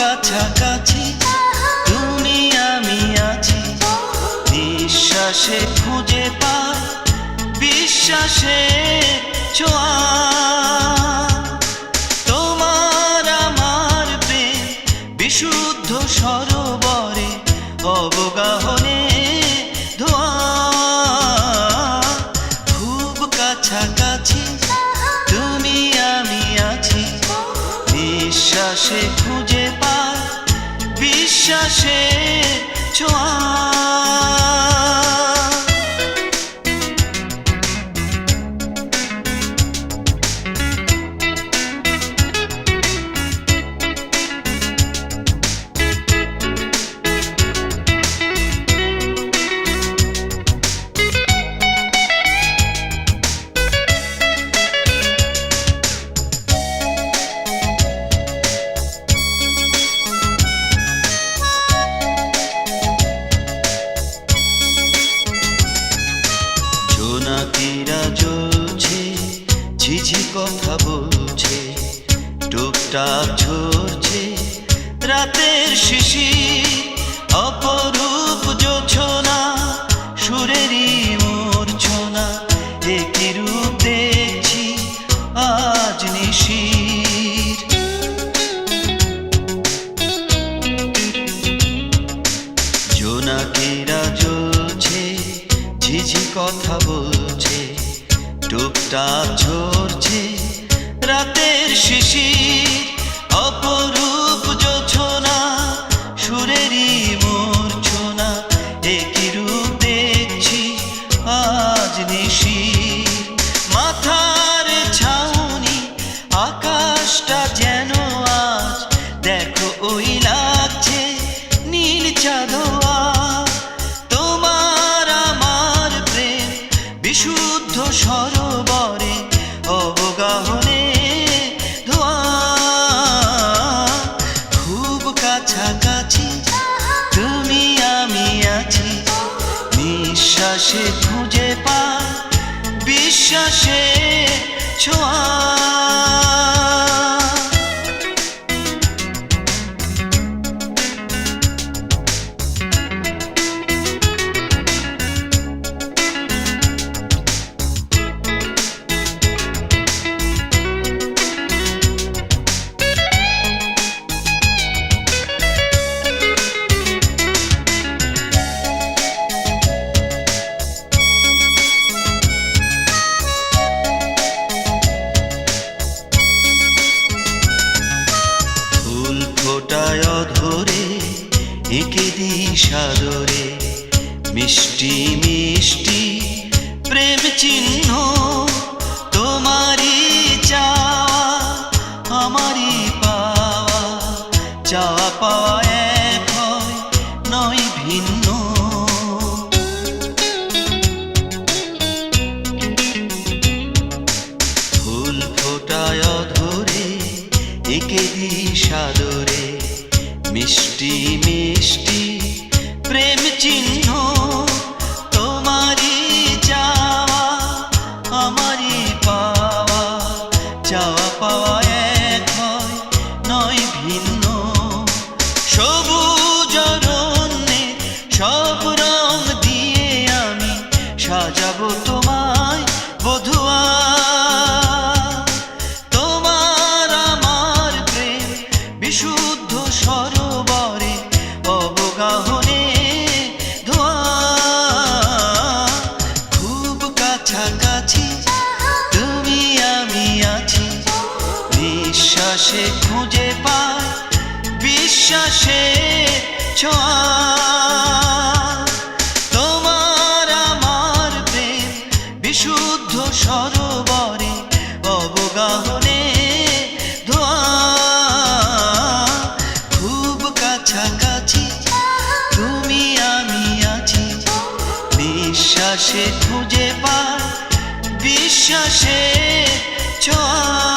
কাছাকাছি, তুমি আমি আছি, নিঃশ্বাসে খুঁজে পাই বিশ্বাসের ছোঁয়া। তোমার আমার প্রেম বিশুদ্ধ সরোবরে অবগাহনে ধোয়া। খুব কাছাকাছি, তুমি আমি আছি, নিঃশ্বাসে খুঁজে পাই বিশ্বাসের ছোঁয়া। জোনাকিরা জ্বলছে, ঝিঝি কথা বলছে, টুকটাক ঝরছে রাতের শিশির, অপরূপ জোছনা সুরেরই মূর্ছনা, একই রূপ দেখছি আজ নিশির। জোনাকিরা জ্বলছে, ঝিঝি কথা বলছে, টুকটাক ঝরছে রাতের শিশির, অপরূপ জোছনা সুরেরই মূর্ছনা, একই রূপ দেখছি আজ নিশির। মাথার ছাউনি আকাশটা যেন আজ দেখো ওই লাগছে নীল চাঁদোয়া। তোমার আমার প্রেম বিশুদ্ধ সরোবরে অবগাহনে ধোয়া। খুব কাছাকাছি, তুমি আমি আছি, নিঃশ্বাসে খুঁজে পাই বিশ্বাসের ছোঁয়া। ফোটায় ধরে একে দি সাদরে, মিষ্টি মিষ্টি প্রেম চিহ্ন, তোমারই চাওয়া আমারই পাওয়া, চাওয়া পাওয়া এক হয় নয় ভিন্ন। ফুল ফোটায় ধরে একে দি সাদরে, মিষ্টি মিষ্টি প্রেম চিহ্ন, তোমারই চাওয়া আমারই পাওয়া, চাওয়া পাওয়া এক হয় নয় ভিন্ন। সবুজ অরণ্যে সব রং দিয়ে আমি সাজাবো তোমায় বধুয়া। তোমার আমার প্রেম বিশুদ্ধ সরোবরে অবগাহনে ধোয়া। খুব কাছাকাছি, তুমি আমি আছি, নিঃশ্বাসে খুঁজে পাই বিশ্বাসের ছোঁয়া। তোমার আমার প্রেম বিশুদ্ধ সরোবরে অবগাহনে ধোয়া। খুব কাছাকাছি, তুমি আমি আছি, নিঃশ্বাসে খুঁজে পাই বিশ্বাসের ছোঁয়া।